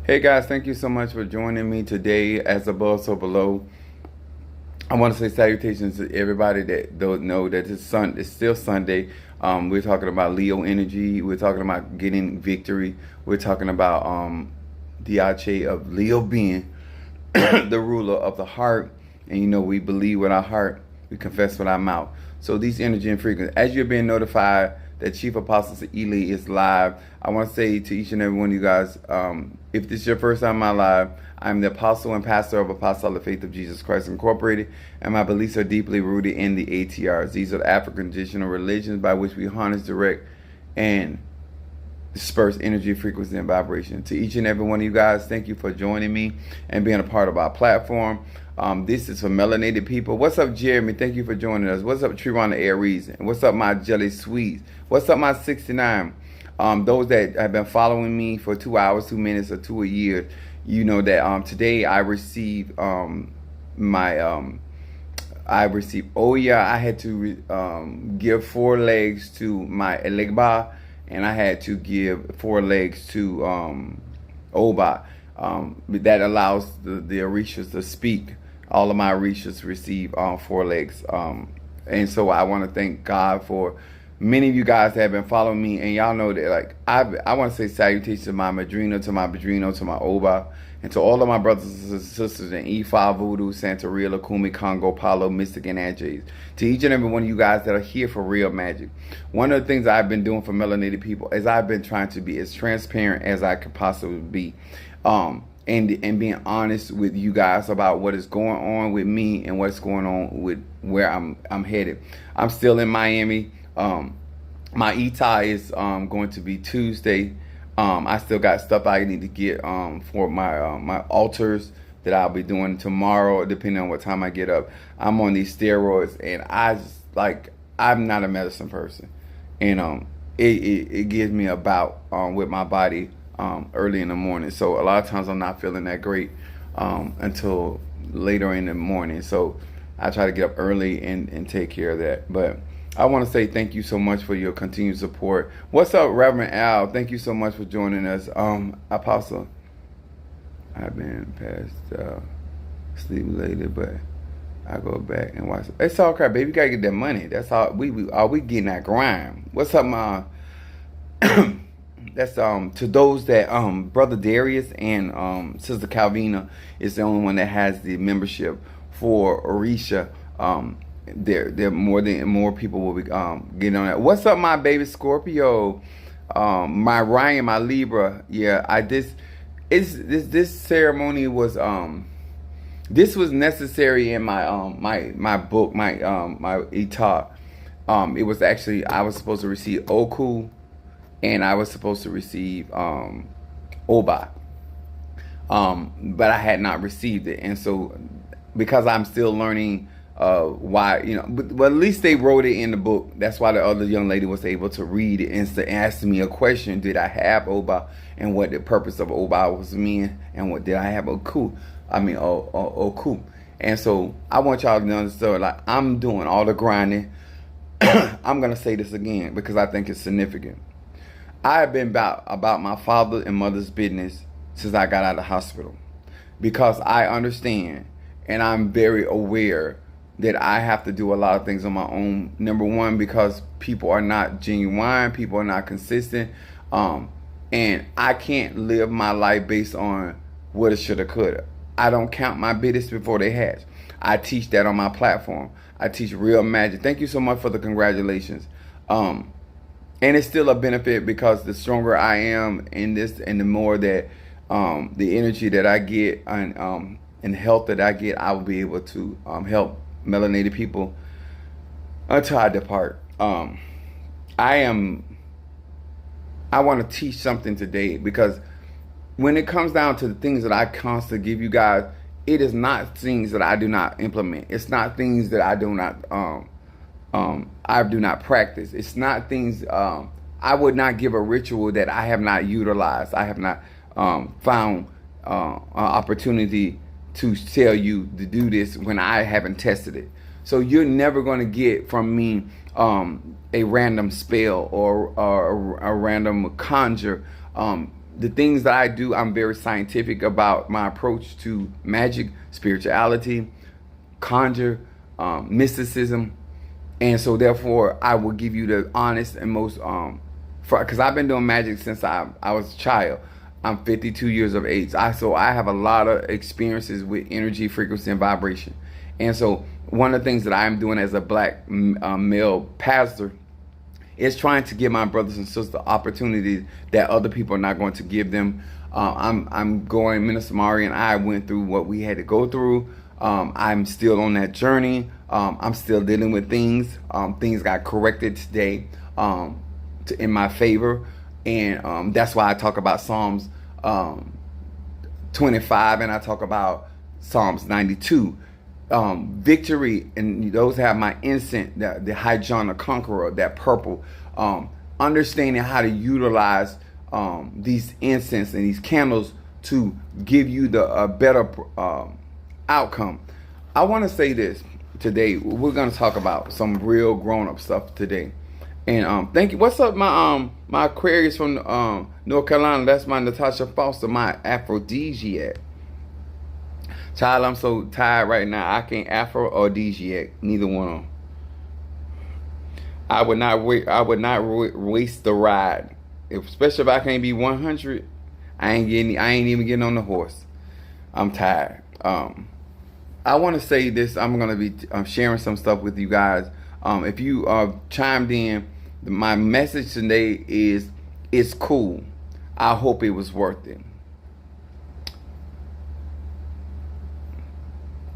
Hey guys, thank you so much for joining me today. As above, so below. I want to say salutations to everybody that don't know that it's still Sunday. We're talking about Leo energy. We're talking about getting victory. We're talking about Diache of Leo being the ruler of the heart. And we believe with our heart, we confess with our mouth. So these energy and frequencies, as you're being notified that Chief Apostle Ely is live, I want to say to each and every one of you guys, if this is your first time in my live, I'm the apostle and pastor of Apostolic Faith of Jesus Christ Incorporated, and my beliefs are deeply rooted in the ATRs. These are the African traditional religions by which we harness, direct, and disperse energy, frequency, and vibration. To each and every one of you guys, thank you for joining me and being a part of our platform. This is for melanated people. What's up, Jeremy? Thank you for joining us. What's up, Trevonna Aries? And what's up, my Jelly Sweets? What's up, my 69? Those that have been following me for 2 hours, 2 minutes, or 2 years, you know that today I received I had to give 4 legs to my Elegba, and I had to give 4 legs to Oba. That allows the Orishas to speak. All of my Orishas receive 4 legs. And so I want to thank God for many of you guys that have been following me, and y'all know that, like, I want to say salutations to my Madrino, to my Padrino, to my Oba, and to all of my brothers and sisters in E5, Voodoo, Santeria, Kumi, Congo, Palo, Mystic, and Anjays. To each and every one of you guys that are here for real magic. One of the things I've been doing for melanated people is I've been trying to be as transparent as I could possibly be. And being honest with you guys about what is going on with me and what's going on with where I'm headed. I'm still in Miami. My ETA is going to be Tuesday. I still got stuff I need to get for my altars that I'll be doing tomorrow, depending on what time I get up. I'm on these steroids, and I'm not a medicine person, and it gives me a bout with my body early in the morning. So a lot of times I'm not feeling that great until later in the morning. So I try to get up early and take care of that. But I want to say thank you so much for your continued support. What's up, Reverend Al? Thank you so much for joining us. Apostle, I've been past sleep later, but I go back and watch. It's all crap, baby. You gotta get that money. That's all we getting that grind. What's up, my? That's to those that Brother Darius and Sister Calvina is the only one that has the membership for Orisha. There more people will be getting on that. What's up, my baby Scorpio? My Ryan, my Libra. Yeah, this ceremony was this was necessary in my my book, my Etat. It was actually, I was supposed to receive Kool, and I was supposed to receive Oba. But I had not received it, and so because I'm still learning why, but at least they wrote it in the book. That's why the other young lady was able to read it and to ask me a question: did I have Oba, and what the purpose of Oba was mean, and what did I have Kool? Kool. And so I want y'all to understand, like, I'm doing all the grinding. I'm gonna say this again because I think it's significant. I have been about my father and mother's business since I got out of the hospital, because I understand and I'm very aware that I have to do a lot of things on my own. Number one, because people are not genuine, people are not consistent, and I can't live my life based on what it shoulda, coulda. I don't count my business before they hatch. I teach that on my platform. I teach real magic. Thank you so much for the congratulations. And it's still a benefit, because the stronger I am in this, and the more that the energy that I get and health that I get, I will be able to help melanated people until I depart. I want to teach something today, because when it comes down to the things that I constantly give you guys, it is not things that I do not implement. It's not things that I do not practice. It's not things, I would not give a ritual that I have not utilized. I have not found an opportunity to tell you to do this when I haven't tested it. So you're never going to get from me a random spell or a random conjure. the things that I do, I'm very scientific about my approach to magic, spirituality, conjure, mysticism. And so therefore I will give you the honest and most, because I've been doing magic since I was a child. I'm 52 years of age. So I have a lot of experiences with energy, frequency, and vibration. And so one of the things that I'm doing as a black male pastor is trying to give my brothers and sisters opportunities that other people are not going to give them. Minister Mari and I went through what we had to go through. I'm still on that journey. I'm still dealing with things. Things got corrected today in my favor. And that's why I talk about Psalms 25 and I talk about Psalms 92. Victory, and those have my incense, the High John the Conqueror, that purple. Understanding how to utilize these incense and these candles to give you the better outcome. I want to say this today. We're going to talk about some real grown-up stuff today. And thank you. What's up, my Aquarius from North Carolina? That's my Natasha Foster, my aphrodisiac. Child, I'm so tired right now. I can't afro or aphrodisiac, neither one of them. I would not waste the ride, especially if I can't be 100. I ain't even getting on the horse. I'm tired. I want to say this. I'm gonna be sharing some stuff with you guys. If you chimed in, my message today is, it's cool. I hope it was worth it.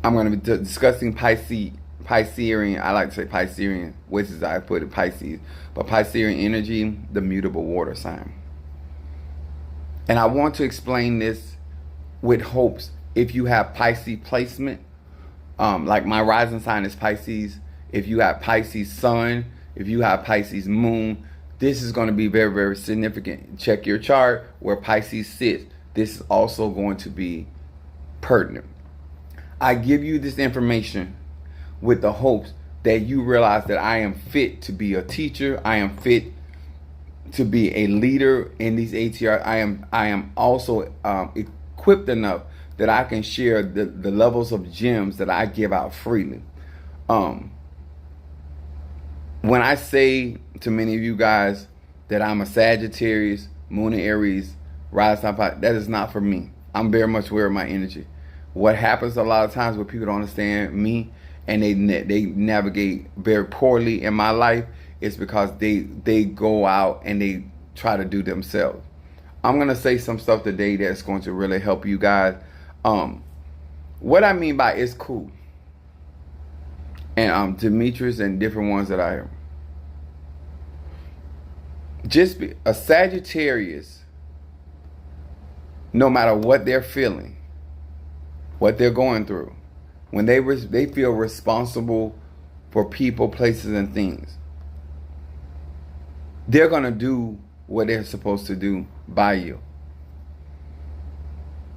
I'm going to be discussing Piscean. I like to say Piscean, which is I put it Pisces, but Piscean energy, the mutable water sign. And I want to explain this with hopes. If you have Pisces placement, like my rising sign is Pisces. If you have Pisces sun, if you have Pisces moon, this is going to be very, very significant. Check your chart where Pisces sits. This is also going to be pertinent. I give you this information with the hopes that you realize that I am fit to be a teacher. I am fit to be a leader in these ATR. I am also equipped enough that I can share the levels of gems that I give out freely. When I say to many of you guys that I'm a Sagittarius, Moon in Aries, rising sign, that is not for me. I'm very much aware of my energy. What happens a lot of times when people don't understand me and they navigate very poorly in my life is because they go out and they try to do themselves. I'm going to say some stuff today that's going to really help you guys. What I mean by it's cool. And Demetrius and different ones that I am. Just be a Sagittarius, no matter what they're feeling, what they're going through, when they feel responsible for people, places, and things, they're going to do what they're supposed to do by you,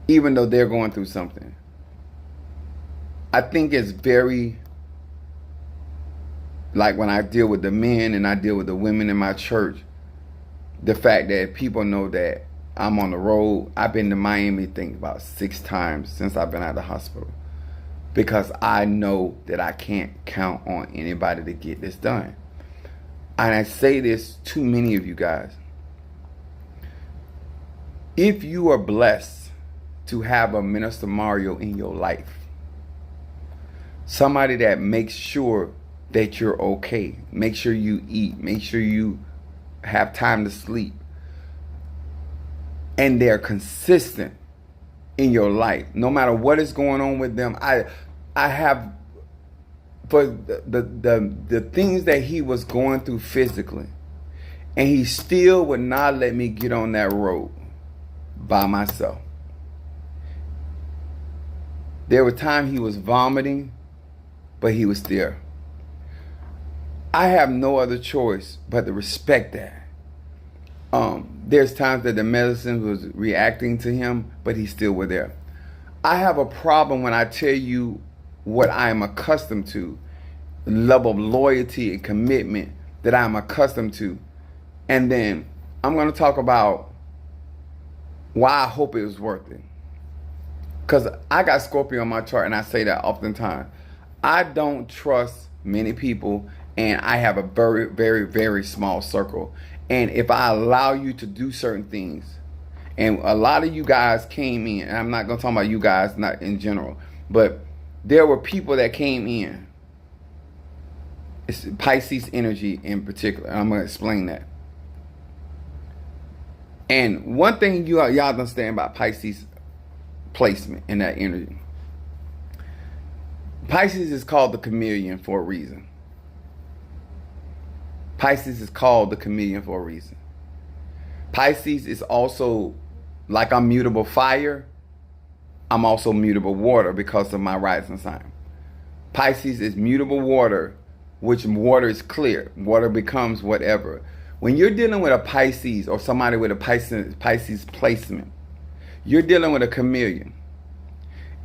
even though they're going through something. I think it's very, like when I deal with the men and I deal with the women in my church, the fact that people know that I'm on the road. I've been to Miami, I think about 6 times since I've been out of the hospital, because I know that I can't count on anybody to get this done. And I say this to many of you guys. If you are blessed to have a Minister Mario in your life, somebody that makes sure that you're okay, make sure you eat, make sure you have time to sleep, and they're consistent in your life, no matter what is going on with them. I have, for the things that he was going through physically, and he still would not let me get on that road by myself. There were times he was vomiting, but he was there. I have no other choice but to respect that. There's times that the medicine was reacting to him, but he still was there. I have a problem when I tell you what I am accustomed to, the level of loyalty and commitment that I'm accustomed to. And then I'm going to talk about why I hope it was worth it. Because I got Scorpio on my chart, and I say that oftentimes. I don't trust many people, and I have a very, very, very small circle. And if I allow you to do certain things, and a lot of you guys came in, and I'm not going to talk about you guys, not in general, but there were people that came in. It's Pisces energy in particular. And I'm going to explain that. And one thing y'all understand about Pisces placement in that energy. Pisces is called the chameleon for a reason. Pisces is called the chameleon for a reason. Pisces is also, like I'm mutable fire, I'm also mutable water because of my rising sign. Pisces is mutable water, which water is clear. Water becomes whatever. When you're dealing with a Pisces or somebody with a Pisces placement, you're dealing with a chameleon.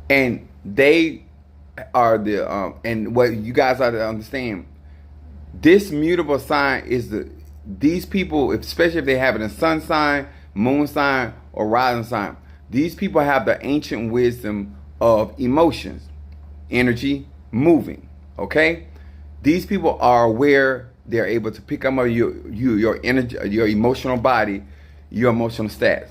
And they are the, and what you guys are to understand, this mutable sign is these people, especially if they have it in sun sign, moon sign, or rising sign, these people have the ancient wisdom of emotions, energy, moving, okay? These people are aware, they're able to pick up your energy, your emotional body, your emotional stats.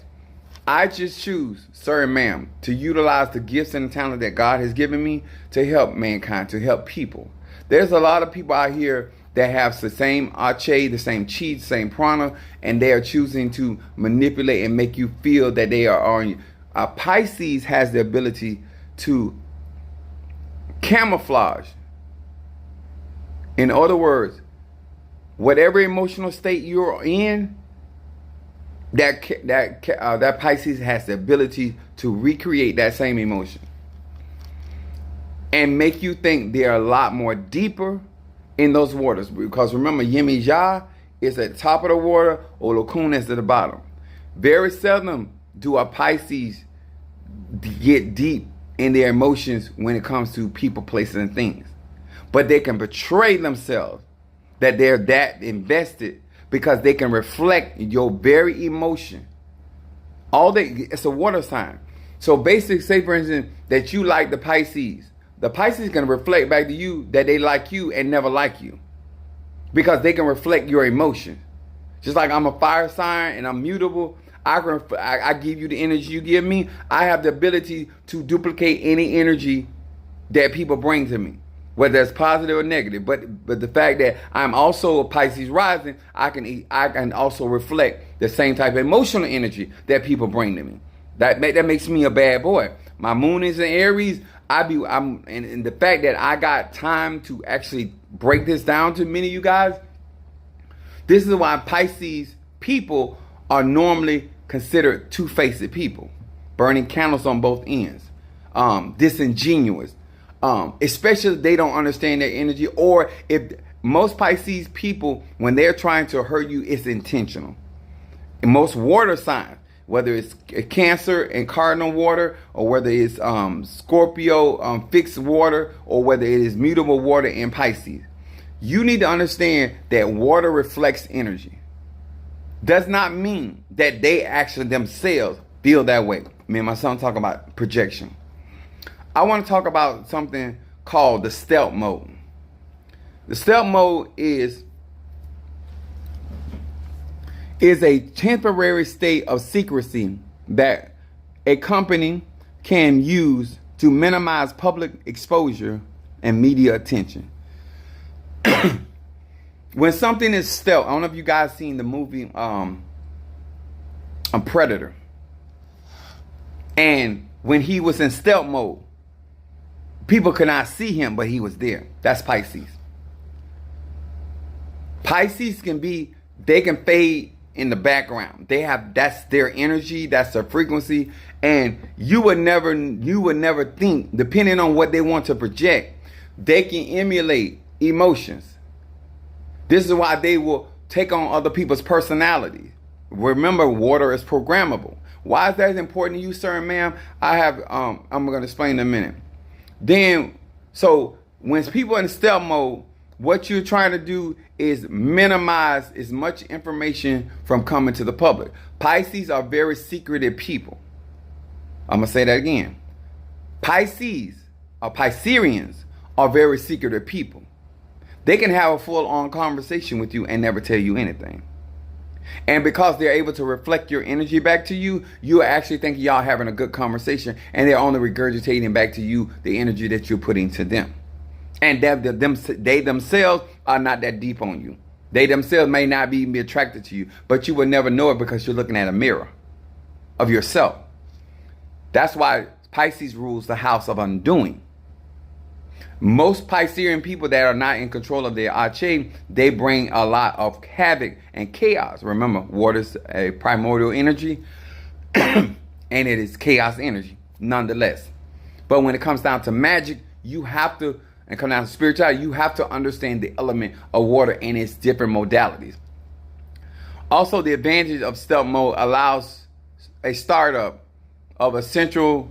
I just choose, sir and ma'am, to utilize the gifts and the talent that God has given me to help mankind, to help people. There's a lot of people out here that have the same Ache, the same Chi, the same Prana, and they are choosing to manipulate and make you feel that they are on you. Pisces has the ability to camouflage. In other words, whatever emotional state you're in, that Pisces has the ability to recreate that same emotion and make you think they're a lot more deeper in those waters. Because remember, Yemi Ja is at the top of the water, or Lakun is at the bottom. Very seldom do a Pisces get deep in their emotions when it comes to people, places, and things. But they can portray themselves that they're that invested because they can reflect your very emotion. It's a water sign. So basically, say for instance, that you like the Pisces. The Pisces can reflect back to you that they like you and never like you. Because they can reflect your emotion. Just like I'm a fire sign and I'm mutable, I give you the energy you give me. I have the ability to duplicate any energy that people bring to me, whether it's positive or negative. But the fact that I'm also a Pisces rising, I can also reflect the same type of emotional energy that people bring to me. That makes me a bad boy. My moon is in Aries. And the fact that I got time to actually break this down to many of you guys, this is why Pisces people are normally considered two-faced people, burning candles on both ends, disingenuous, especially if they don't understand their energy, or if most Pisces people, when they're trying to hurt you, it's intentional. And most water signs, whether it's Cancer and Cardinal water, or whether it's Scorpio fixed water, or whether it is mutable water in Pisces, you need to understand that water reflects energy. Does not mean that they actually themselves feel that way. Me and my son talk about projection. I want to talk about something called the stealth mode. The stealth mode is a temporary state of secrecy that a company can use to minimize public exposure and media attention. When something is stealth, I don't know if you guys seen the movie Predator. And when he was in stealth mode, people could not see him, but he was there. That's Pisces. Pisces they can fade in the background. That's their energy, that's their frequency, and you would never think, depending on what they want to project, they can emulate emotions. This is why they will take on other people's personalities. Remember, water is programmable. Why is that important to you, sir and ma'am? I'm going to explain in a minute. Then, so when people in stealth mode, what you're trying to do is minimize as much information from coming to the public. Pisces are very secretive people. I'm going to say that again. Pisces, or Pisceans, are very secretive people. They can have a full-on conversation with you and never tell you anything. And because they're able to reflect your energy back to you, you actually think y'all having a good conversation, and they're only regurgitating back to you the energy that you're putting to them. And they themselves are not that deep on you. They themselves may not be attracted to you, but you will never know it because you're looking at a mirror of yourself. That's why Pisces rules the house of undoing. Most Piscean people that are not in control of their Ache, they bring a lot of havoc and chaos. Remember, water is a primordial energy, and it is chaos energy, nonetheless. But when it comes down to magic, you have to, and come down to spirituality, you have to understand the element of water and its different modalities. Also, the advantage of stealth mode allows a startup of a central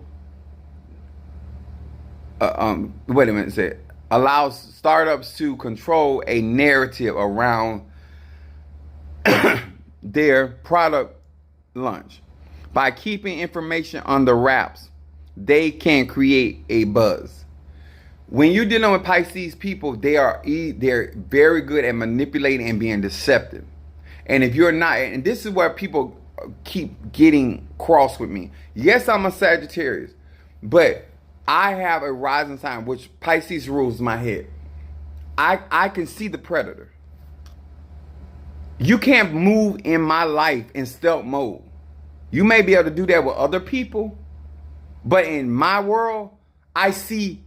allows startups to control a narrative around their product launch. By keeping information under wraps, they can create a buzz. When you're dealing with Pisces people, they're very good at manipulating and being deceptive. And if you're not, and this is where people keep getting cross with me. Yes, I'm a Sagittarius, but I have a rising sign, which Pisces rules my head. I can see the predator. You can't move in my life in stealth mode. You may be able to do that with other people, but in my world, I see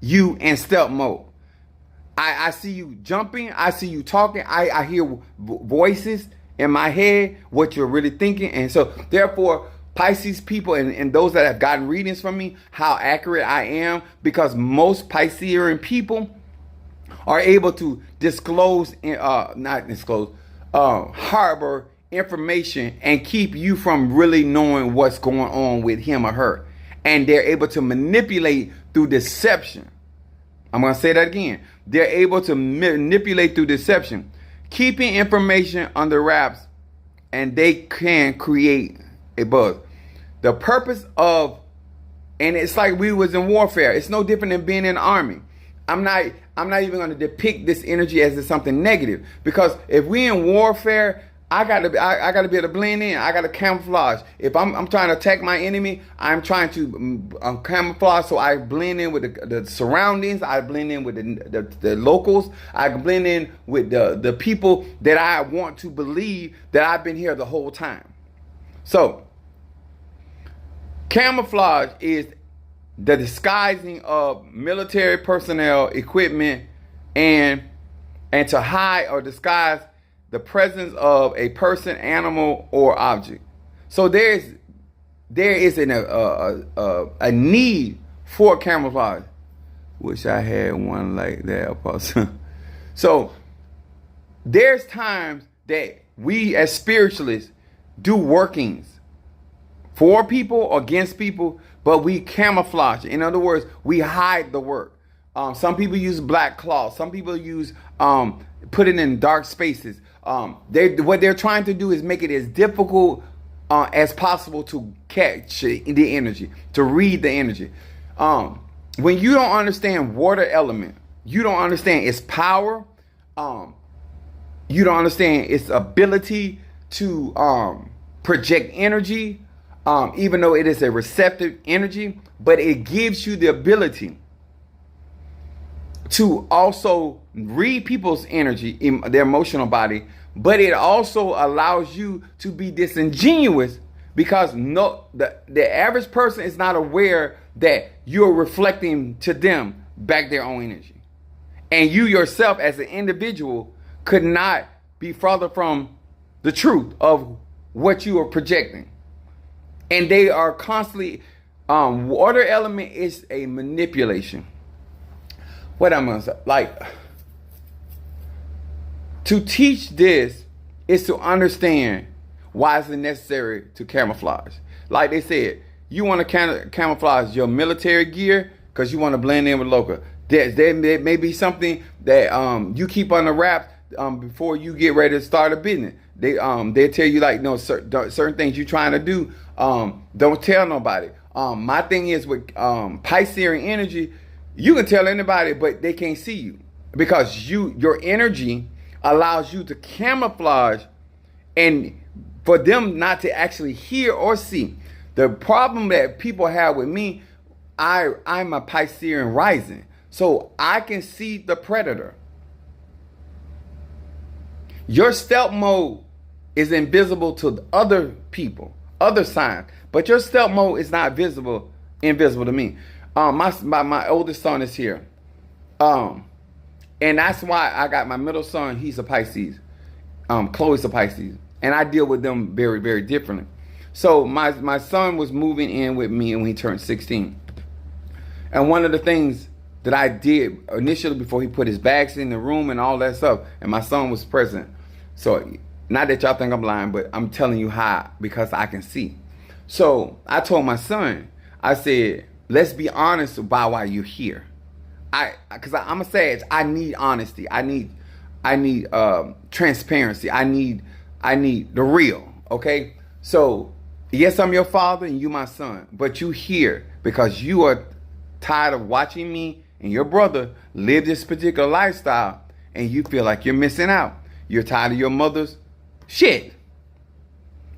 you in stealth mode. I see you jumping. I see you talking. I hear voices in my head, what you're really thinking. And so, therefore, Pisces people and those that have gotten readings from me, how accurate I am, because most Piscean people are able to harbor information and keep you from really knowing what's going on with him or her. And they're able to manipulate through deception. I'm going to say that again. They're able to manipulate through deception, keeping information under wraps, and they can create a buzz. The purpose of, and it's like we was in warfare. It's no different than being in the army. I'm not even going to depict this energy as something negative, because if we in warfare, I gotta be able to blend in. I gotta camouflage. If I'm trying to attack my enemy, I'm trying to camouflage, so I blend in with the surroundings. I blend in with the locals. I blend in with the people that I want to believe that I've been here the whole time. So camouflage is the disguising of military personnel, equipment, and to hide or disguise the presence of a person, animal, or object. So there is a need for camouflage. Wish I had one like that. So there's times that we as spiritualists do workings for people or against people, but we camouflage. In other words, we hide the work. Some people use black cloth. Some people use put it in dark spaces. What they're trying to do is make it as difficult as possible to catch the energy, to read the energy. When you don't understand water element, you don't understand its power. You don't understand its ability to project energy, even though it is a receptive energy, but it gives you the ability to also read people's energy, their emotional body, but it also allows you to be disingenuous, because the average person is not aware that you're reflecting to them back their own energy. And you yourself as an individual could not be further from the truth of what you are projecting. And they are constantly, water element is a manipulation. What I'm gonna say, like, to teach this is to understand why it's necessary to camouflage. Like they said, you want to camouflage your military gear because you want to blend in with local. There may be something that you keep on the wraps before you get ready to start a business. They tell you like, no, certain things you're trying to do, don't tell nobody. My thing is with Piscean energy, you can tell anybody, but they can't see you because your energy allows you to camouflage and for them not to actually hear or see. The problem that people have with me, I'm a Piscean rising, so I can see the predator. Your stealth mode is invisible to other people, other signs, but your stealth mode is not invisible to me. My oldest son is here, and that's why I got my middle son. He's a Pisces. Chloe's a Pisces, and I deal with them very, very differently. So my son was moving in with me when he turned 16, and one of the things that I did initially before he put his bags in the room and all that stuff, and my son was present. So not that y'all think I'm lying, but I'm telling you how, because I can see. So I told my son, I said, let's be honest about why you're here. Because I'm a Sag, I need honesty. I need transparency. I need the real. Okay. So yes, I'm your father and you my son, but you here because you are tired of watching me and your brother live this particular lifestyle, and you feel like you're missing out. You're tired of your mother's shit.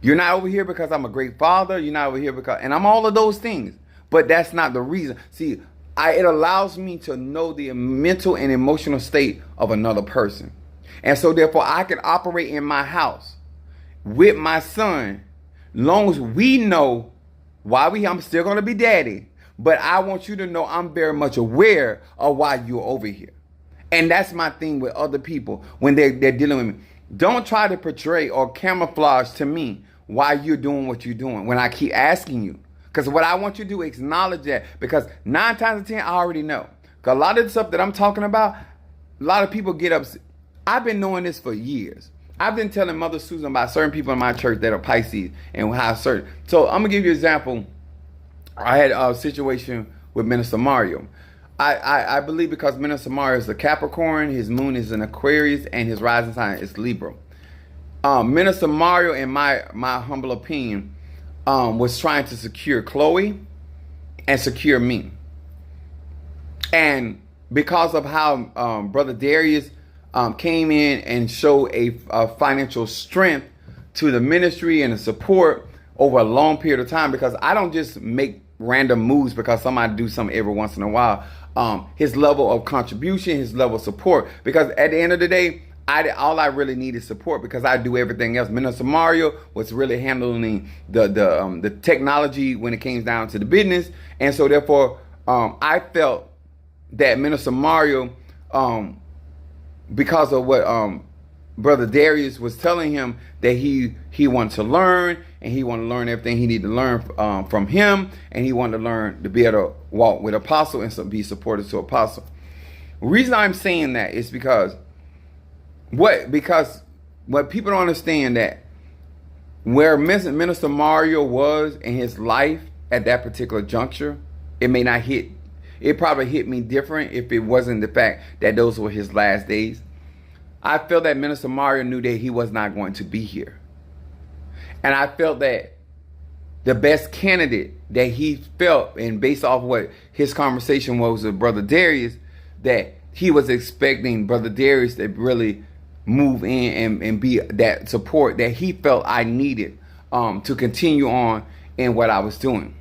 You're not over here because I'm a great father. You're not over here because, and I'm all of those things, but that's not the reason. See, it allows me to know the mental and emotional state of another person. And so therefore I can operate in my house with my son, long as we know why I'm still going to be daddy. But I want you to know I'm very much aware of why you're over here. And that's my thing with other people when they're dealing with me. Don't try to portray or camouflage to me why you're doing what you're doing when I keep asking you. Because what I want you to do is acknowledge that. Because 9 times out of 10, I already know. Because a lot of the stuff that I'm talking about, a lot of people get upset. I've been knowing this for years. I've been telling Mother Susan about certain people in my church that are Pisces and how certain. So I'm going to give you an example. I had a situation with Minister Mario. I believe because Minister Mario is a Capricorn, his moon is an Aquarius, and his rising sign is Libra. Minister Mario, in my humble opinion, was trying to secure Chloe and secure me. And because of how Brother Darius came in and showed a financial strength to the ministry and the support over a long period of time, because I don't just make random moves because somebody do something every once in a while. His level of contribution, his level of support, because at the end of the day, all I really need is support because I do everything else. Minister Mario was really handling the technology when it came down to the business, and so therefore I felt that Minister Mario, because of what Brother Darius was telling him, that he wanted to learn, and he wanted to learn everything he needed to learn from him, and he wanted to learn to be able to walk with Apostle and be supported to Apostle. The reason I'm saying that is because what people don't understand, that where Minister Mario was in his life at that particular juncture, it probably hit me different if it wasn't the fact that those were his last days. I felt that Minister Mario knew that he was not going to be here. And I felt that the best candidate that he felt, and based off what his conversation was with Brother Darius, that he was expecting Brother Darius to really move in and be that support that he felt I needed to continue on in what I was doing.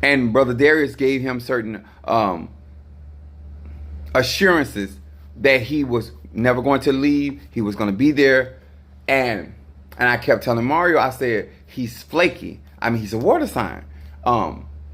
And Brother Darius gave him certain assurances that he was never going to leave. He was going to be there. And I kept telling Mario, I said, he's flaky. I mean, he's a water sign.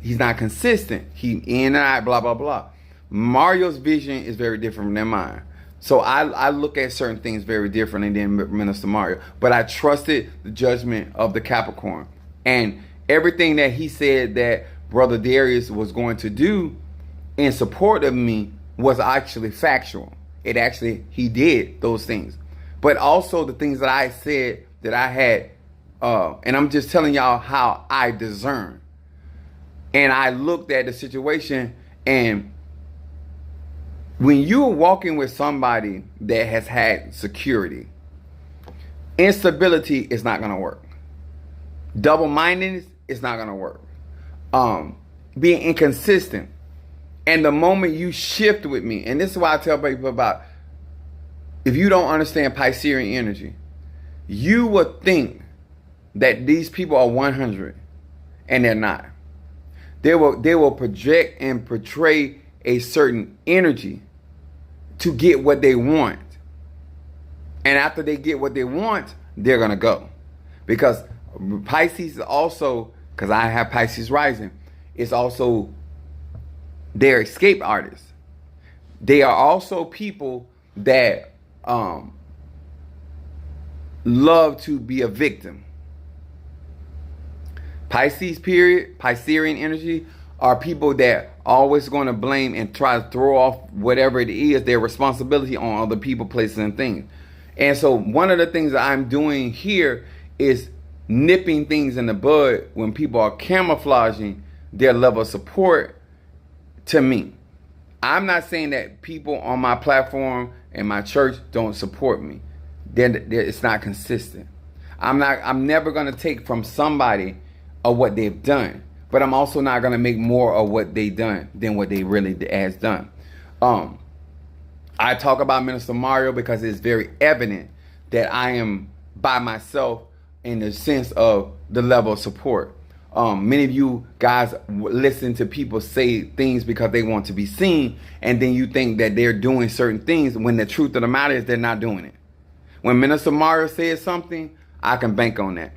He's not consistent. He in and out, blah, blah, blah. Mario's vision is very different than mine. So I look at certain things very differently than Minister Mario. But I trusted the judgment of the Capricorn. And everything that he said that Brother Darius was going to do in support of me was actually factual. He did those things. But also the things that I said that I had, and I'm just telling y'all how I discern. And I looked at the situation, and when you're walking with somebody that has had security, instability is not going to work. Double-mindedness is not going to work. Being inconsistent. And the moment you shift with me, and this is why I tell people about, if you don't understand Piscean energy, you would think that these people are 100, and they're not. They will project and portray a certain energy to get what they want. And after they get what they want, they're going to go. Because Pisces is also, because I have Pisces rising, it's also, they're escape artists. They are also people that love to be a victim. Pisces period, Piscean energy are people that always going to blame and try to throw off whatever it is, their responsibility on other people, places, and things. And so one of the things that I'm doing here is nipping things in the bud when people are camouflaging their level of support to me. I'm not saying that people on my platform and my church don't support me. It's not consistent. I'm never going to take from somebody of what they've done, but I'm also not going to make more of what they done than what they really has done. I talk about Minister Mario because it's very evident that I am by myself in the sense of the level of support. Many of you guys listen to people say things because they want to be seen, and then you think that they're doing certain things when the truth of the matter is they're not doing it. When Minister Mario says something, I can bank on that.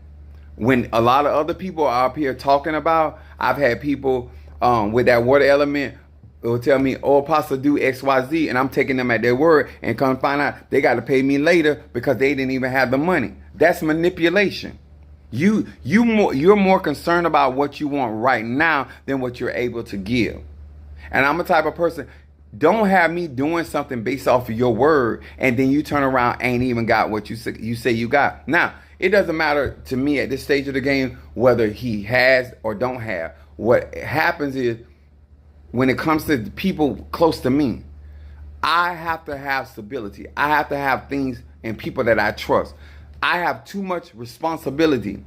When a lot of other people are up here talking about, I've had people with that water element will tell me, oh, Apostle, do X, Y, Z, and I'm taking them at their word, and come find out they got to pay me later because they didn't even have the money. That's manipulation. You're more concerned about what you want right now than what you're able to give. And I'm a type of person, don't have me doing something based off of your word, and then you turn around ain't even got what you say you got. Now, it doesn't matter to me at this stage of the game whether he has or don't have. What happens is, when it comes to people close to me, I have to have stability. I have to have things and people that I trust. I have too much responsibility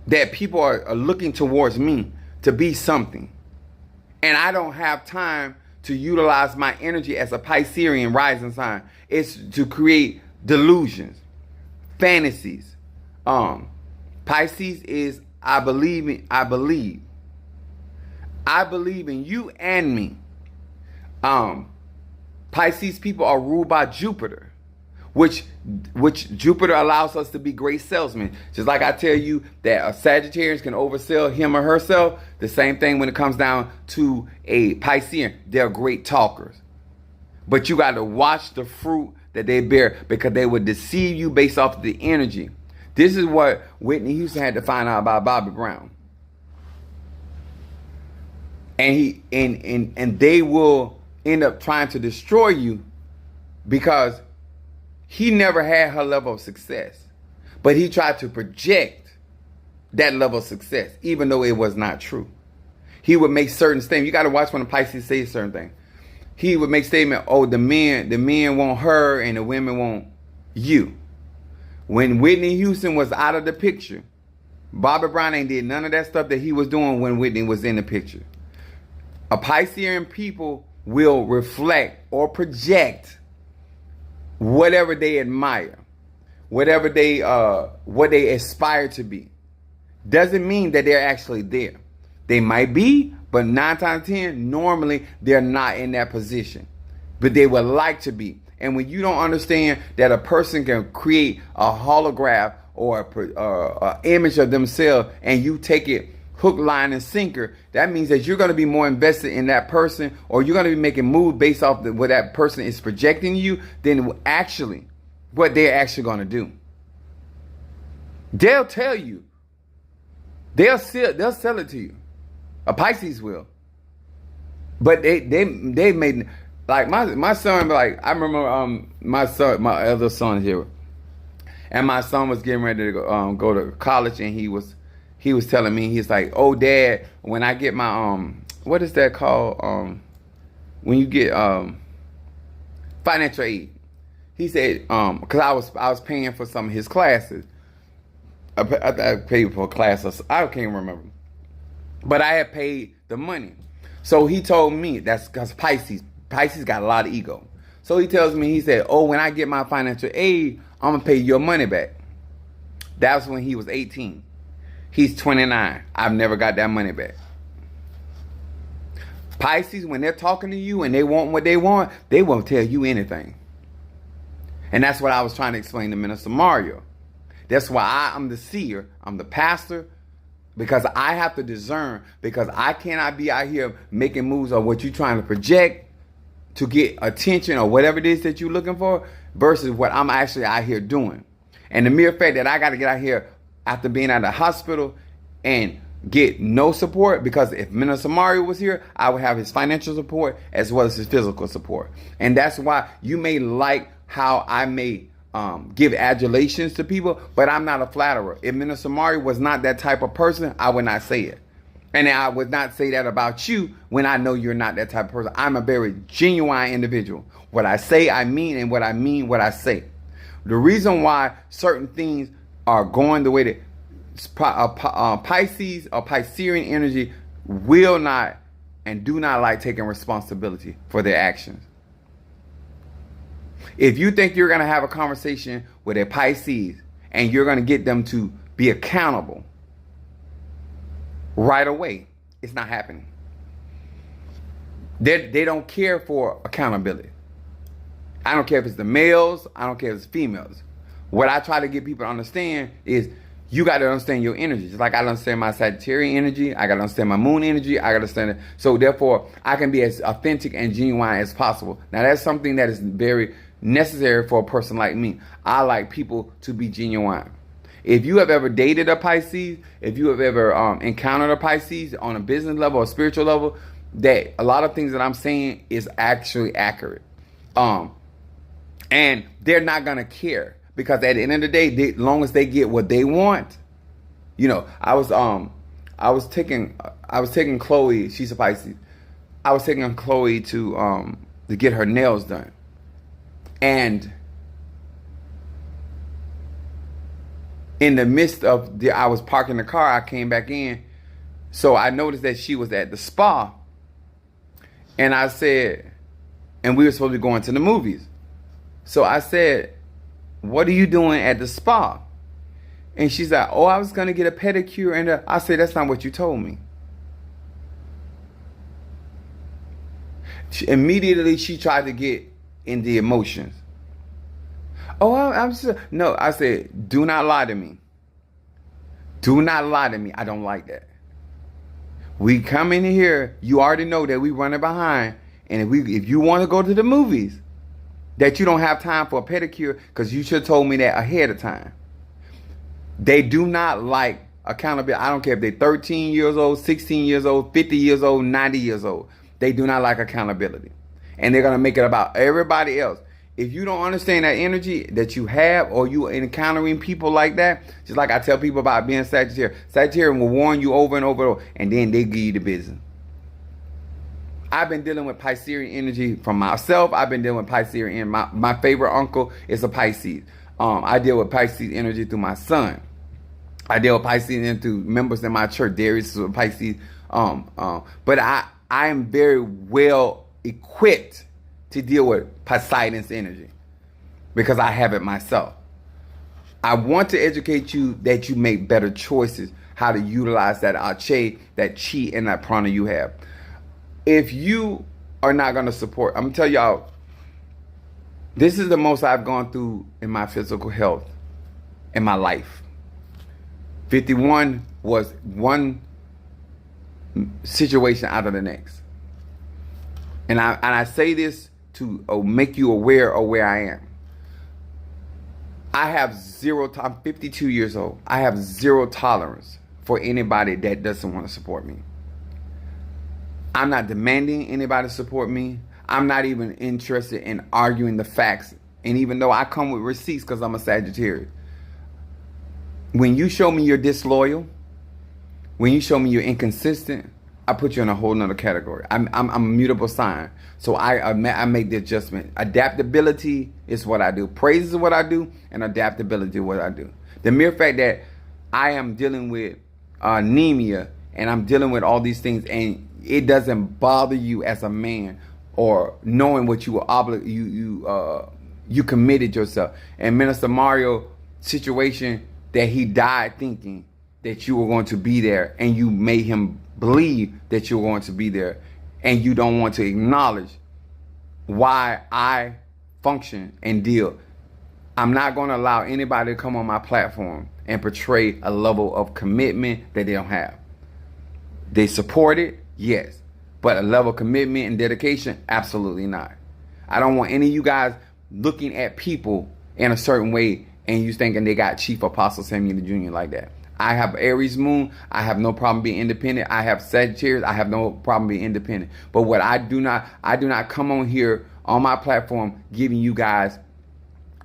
that people are looking towards me to be something. And I don't have time to utilize my energy as a Piscean rising sign. It's to create delusions, fantasies. Pisces is I believe in you and me. Pisces people are ruled by Jupiter, which Jupiter allows us to be great salesmen. Just like I tell you that a Sagittarius can oversell him or herself, the same thing when it comes down to a Piscean. They're great talkers. But you got to watch the fruit that they bear, because they would deceive you based off the energy. This is what Whitney Houston had to find out about Bobby Brown. And they will end up trying to destroy you because he never had her level of success. But he tried to project that level of success, even though it was not true. He would make certain statements. You got to watch when the Pisces say certain things. He would make statement, oh, the men want her and the women want you. When Whitney Houston was out of the picture, Bobby Brown ain't did none of that stuff that he was doing when Whitney was in the picture. A Piscean people will reflect or project whatever they admire, whatever they what they aspire to be. Doesn't mean that they're actually there. They might be, but 9 times out of 10, normally they're not in that position. But they would like to be. And when you don't understand that a person can create a holograph or an image of themselves, and you take it hook, line, and sinker, that means that you're going to be more invested in that person, or you're going to be making moves based off what that person is projecting you than actually what they're actually going to do. They'll tell you. They'll sell it to you. A Pisces will. But they made, like my son, like I remember my other son here, and my son was getting ready to go to college, and he was telling me, he's like, oh, Dad, when I get my what is that called, when you get financial aid. He said, because I was paying for some of his classes. I paid for a class, I can't remember. But I had paid the money. So he told me, that's because Pisces got a lot of ego. So he tells me, he said, oh, when I get my financial aid, I'm going to pay your money back. That was when he was 18. He's 29. I've never got that money back. Pisces, when they're talking to you and they want what they want, they won't tell you anything. And that's what I was trying to explain to Minister Mario. That's why I'm the seer. I'm the pastor. Because I have to discern. Because I cannot be out here making moves on what you're trying to project to get attention or whatever it is that you're looking for versus what I'm actually out here doing. And the mere fact that I got to get out here after being at the hospital and get no support, because if Minister Mario was here, I would have his financial support as well as his physical support. And that's why you may like how I may give adulations to people, but I'm not a flatterer. If Minister Mario was not that type of person, I would not say it. And I would not say that about you when I know you're not that type of person. I'm a very genuine individual. What I say, I mean, and what I mean, what I say. The reason why certain things are going the way that Pisces or Piscean energy will not and do not like taking responsibility for their actions. If you think you're going to have a conversation with a Pisces and you're going to get them to be accountable right away, it's not happening. They don't care for accountability. I don't care if it's the males. I don't care if it's females. What I try to get people to understand is you got to understand your energy. Just like I understand my Sagittarian energy. I got to understand my moon energy. I got to understand it. So therefore, I can be as authentic and genuine as possible. Now, that's something that is very necessary for a person like me. I like people to be genuine. If you have ever dated a Pisces, if you have ever encountered a Pisces on a business level or spiritual level, that a lot of things that I'm saying is actually accurate. And they're not going to care. Because at the end of the day, as long as they get what they want, you know, I was taking Chloe. She's a Pisces. I was taking Chloe to get her nails done, and in the midst of I was parking the car. I came back in, so I noticed that she was at the spa, and I said, and we were supposed to be going to the movies, so I said, what are you doing at the spa? And she's like, oh, I was going to get a pedicure. And I said, that's not what you told me. Immediately, she tried to get in the emotions. Oh, I'm just, no, I said, do not lie to me. Do not lie to me. I don't like that. We come in here, you already know that we running behind. And if you want to go to the movies, that you don't have time for a pedicure, because you should have told me that ahead of time. They do not like accountability. I don't care if they're 13 years old, 16 years old, 50 years old, 90 years old. They do not like accountability. And they're going to make it about everybody else. If you don't understand that energy that you have, or you encountering people like that, just like I tell people about being Sagittarius. Sagittarius will warn you over and over, and then they give you the business. I've been dealing with Piscean energy from myself. I've been dealing with Piscean energy. My favorite uncle is a Pisces. I deal with Pisces energy through my son. I deal with Pisces energy through members in my church. Darius is a Pisces. But I am very well equipped to deal with Poseidon's energy because I have it myself. I want to educate you that you make better choices, how to utilize that Ache, that Chi, and that Prana you have. If you are not going to support, I'm going to tell y'all, this is the most I've gone through in my physical health in my life. 51 was one situation out of the next. And I say this to make you aware of where I am. I have I'm 52 years old. I have zero tolerance for anybody that doesn't want to support me. I'm not demanding anybody to support me. I'm not even interested in arguing the facts. And even though I come with receipts because I'm a Sagittarius, when you show me you're disloyal, when you show me you're inconsistent, I put you in a whole nother category. I'm a mutable sign. So I make the adjustment. Adaptability is what I do. Praise is what I do, and adaptability is what I do. The mere fact that I am dealing with anemia and I'm dealing with all these things, and it doesn't bother you as a man, or knowing what you were you committed yourself. And Minister Mario situation, that he died thinking that you were going to be there, and you made him believe that you were going to be there, and you don't want to acknowledge why I function and deal. I'm not going to allow anybody to come on my platform and portray a level of commitment that they don't have. They support it, yes, but a level of commitment and dedication, absolutely not. I don't want any of you guys looking at people in a certain way and you thinking they got Chief Apostle Samuel Jr. like that. I have Aries moon. I have no problem being independent. I have Sagittarius. I have no problem being independent. But what I do not come on here on my platform giving you guys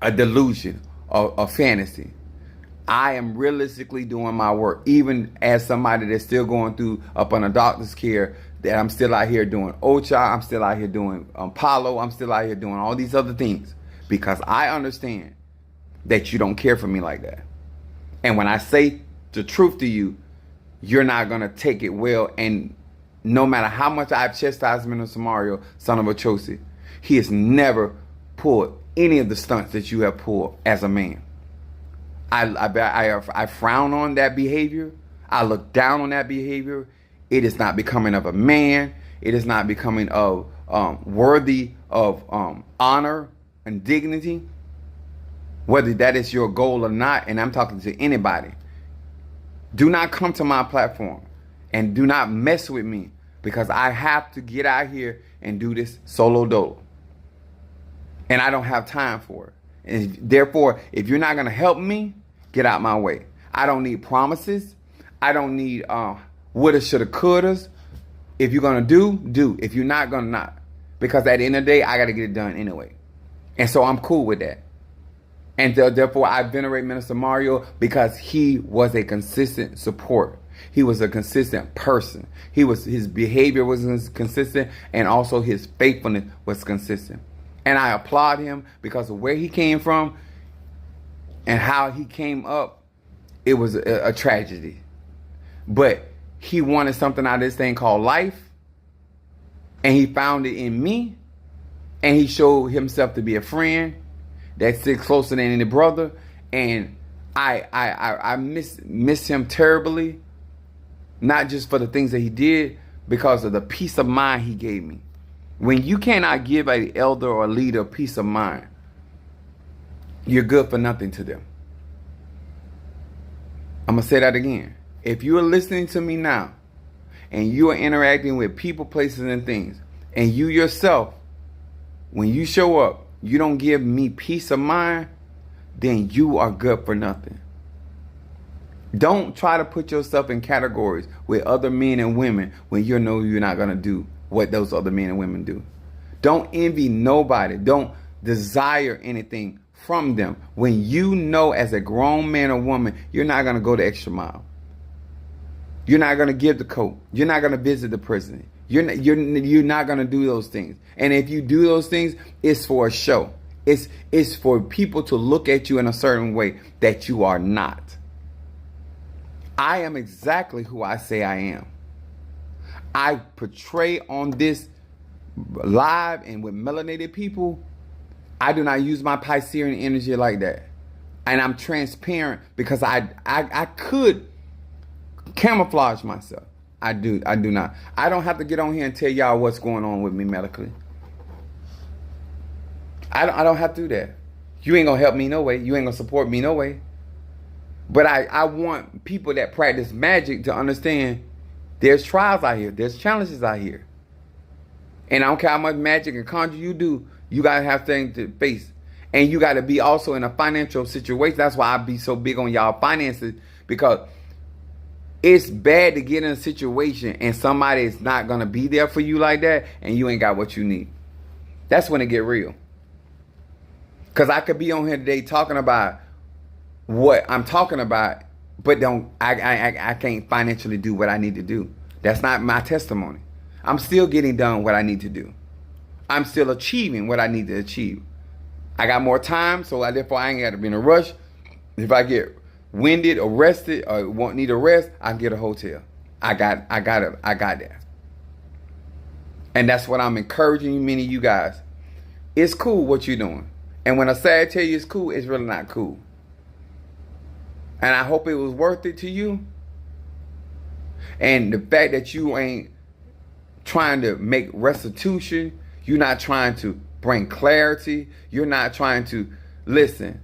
a delusion or a fantasy. I am realistically doing my work, even as somebody that's still going through up on a doctor's care. That I'm still out here doing Ocha. I'm still out here doing Palo. I'm still out here doing all these other things, because I understand that you don't care for me like that. And when I say the truth to you, you're not going to take it well. And no matter how much I've chastised Minister Mario, son of a Chosi, he has never pulled any of the stunts that you have pulled as a man. I frown on that behavior. I look down on that behavior. It is not becoming of a man. It is not becoming of worthy of honor and dignity, whether that is your goal or not. And I'm talking to anybody. Do not come to my platform and do not mess with me, because I have to get out here and do this solo dolo. And I don't have time for it. And therefore, if you're not going to help me, get out my way. I don't need promises. I don't need woulda, shoulda, couldas. If you're going to do. If you're not going to not. Because at the end of the day, I got to get it done anyway. And so I'm cool with that. And therefore, I venerate Minister Mario, because he was a consistent support. He was a consistent person. His behavior was consistent, and also his faithfulness was consistent. And I applaud him because of where he came from and how he came up. It was a tragedy. But he wanted something out of this thing called life, and he found it in me, and he showed himself to be a friend that sits closer than any brother. And I miss him terribly, not just for the things that he did, because of the peace of mind he gave me. When you cannot give an elder or a leader peace of mind, you're good for nothing to them. I'm going to say that again. If you are listening to me now and you are interacting with people, places, and things, and you yourself, when you show up, you don't give me peace of mind, then you are good for nothing. Don't try to put yourself in categories with other men and women when you know you're not going to do what those other men and women do. Don't envy nobody. Don't desire anything from them when you know as a grown man or woman you're not going to go the extra mile. You're not going to give the coat. You're not going to visit the president. You're not going to do those things. And if you do those things, it's for a show. It's for people to look at you in a certain way that you are not. I am exactly who I say I am. I portray on this live and with melanated people. I do not use my Piscean energy like that. And I'm transparent because I could camouflage myself. I do not. I don't have to get on here and tell y'all what's going on with me medically. I don't have to do that. You ain't gonna help me no way. You ain't gonna support me no way. But I want people that practice magic to understand there's trials out here. There's challenges out here. And I don't care how much magic and conjure you do, you gotta have things to face. And you gotta be also in a financial situation. That's why I be so big on y'all finances, because it's bad to get in a situation and somebody is not going to be there for you like that and you ain't got what you need. That's when it get real. Because I could be on here today talking about what I'm talking about, but I can't financially do what I need to do. That's not my testimony. I'm still getting done what I need to do. I'm still achieving what I need to achieve. I got more time, so therefore I ain't got to be in a rush. If I get winded or rested or need a rest, I can get a hotel. I got that. And that's what I'm encouraging many of you guys. It's cool what you're doing. And when I say I tell you it's cool, it's really not cool. And I hope it was worth it to you. And the fact that you ain't trying to make restitution, you're not trying to bring clarity, you're not trying to listen.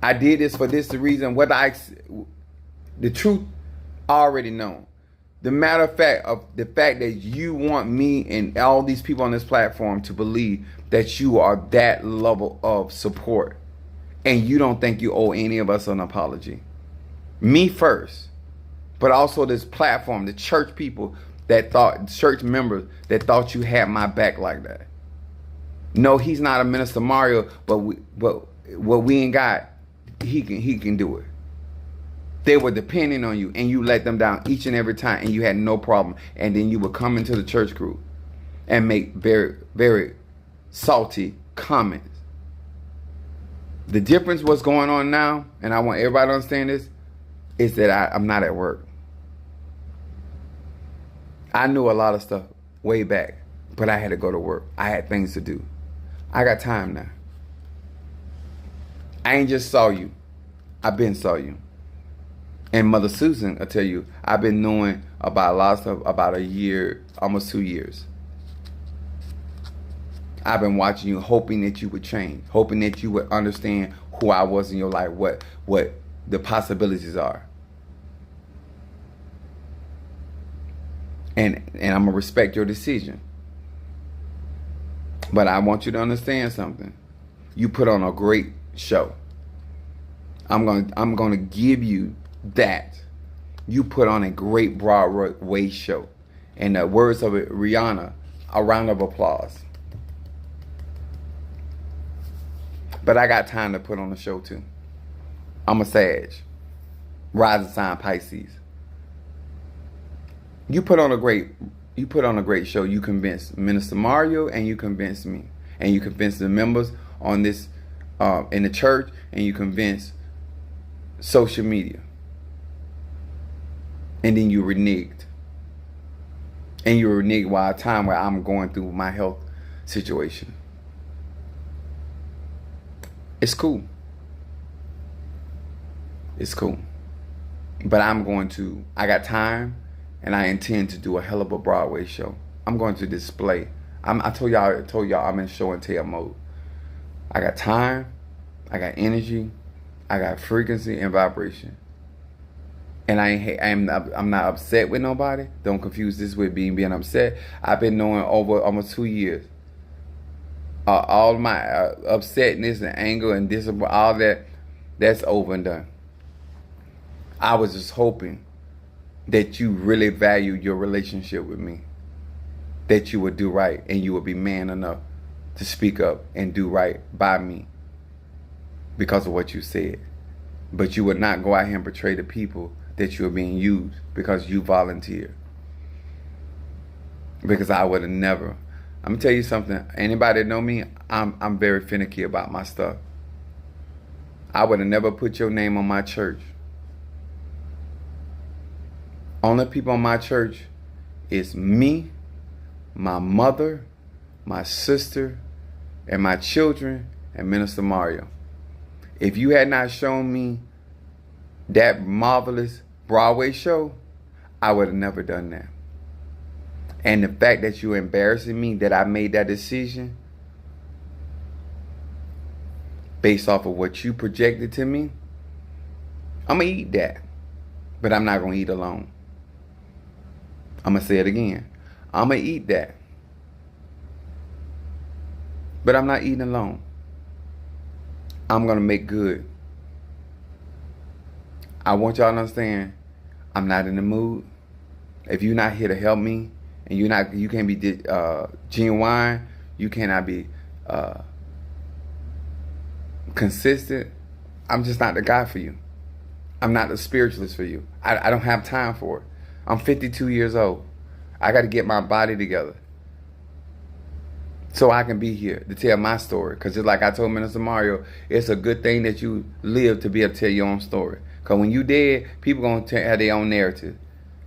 I did this for this reason. The truth already known. The matter of fact of the fact that you want me and all these people on this platform to believe that you are that level of support, and you don't think you owe any of us an apology. Me first, but also this platform, the church people church members that thought you had my back like that. No, he's not a Minister Mario, but what we ain't got, he can do it. They were depending on you, and you let them down each and every time, and you had no problem. And then you would come into the church group and make very, very salty comments. The difference what's going on now, and I want everybody to understand this, is that I'm not at work. I knew a lot of stuff way back, but I had to go to work. I had things to do. I got time now. I ain't just saw you. I been saw you. And Mother Susan, I tell you, I've been knowing about a lot of stuff about a year, almost 2 years. I've been watching you, hoping that you would change, hoping that you would understand who I was in your life, what the possibilities are. And I'm gonna respect your decision. But I want you to understand something. You put on a great show. I'm gonna give you that. You put on a great Broadway show. In the words of Rihanna, a round of applause. But I got time to put on a show too. I'm a Sag, rising sign Pisces. You put on a great show. You convinced Minister Mario, and you convinced me, and you convinced the members on this in the church, and you convinced social media. And then you reneged. And you reneged while a time where I'm going through my health situation. It's cool. It's cool. But I got time, and I intend to do a hell of a Broadway show. I'm going to display. I told y'all I'm in show and tell mode. I got time, I got energy, I got frequency and vibration. And I'm not upset with nobody. Don't confuse this with being upset. I've been knowing over almost 2 years. All my upsetness and anger and disappointment, all that's over and done. I was just hoping that you really value your relationship with me. That you would do right, and you would be man enough to speak up and do right by me because of what you said. But you would not go out here and portray the people that you're being used because you volunteered. Because I would have never. I'm gonna tell you something. Anybody that know me, I'm very finicky about my stuff. I would have never put your name on my church. Only people in my church is me, my mother, my sister, and my children, and Minister Mario. If you had not shown me that marvelous Broadway show, I would have never done that. And the fact that you're embarrassing me that I made that decision based off of what you projected to me, I'm going to eat that. But I'm not going to eat alone. I'm going to say it again. I'm going to eat that. But I'm not eating alone. I'm going to make good. I want y'all to understand, I'm not in the mood. If you're not here to help me, and you can't be genuine, you cannot be consistent, I'm just not the guy for you. I'm not the spiritualist for you. I don't have time for it. I'm 52 years old. I got to get my body together so I can be here to tell my story. Because just like I told Minister Mario, it's a good thing that you live to be able to tell your own story. Because when you dead, people going to have their own narrative.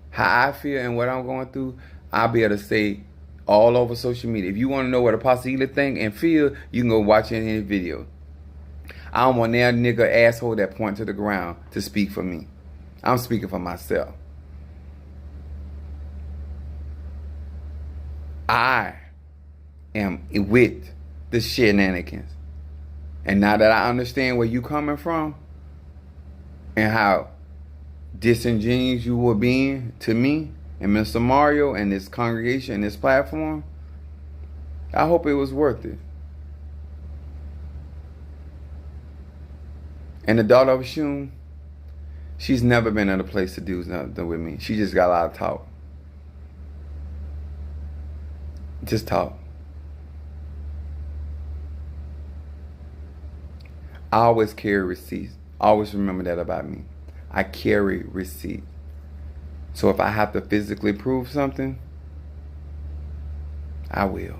How I feel and what I'm going through, I'll be able to say all over social media. If you want to know what Apostle Ely think and feel, you can go watch any video. I don't want that nigga asshole that point to the ground to speak for me. I'm speaking for myself. I am with the shenanigans. And now that I understand where you coming from and how disingenuous you were being to me and Mr. Mario and this congregation and this platform, I hope it was worth it. And the daughter of Shun, she's never been in a place to do nothing with me. She just got a lot of talk. Just talk. I always carry receipts. Always remember that about me. I carry receipts. So if I have to physically prove something, I will.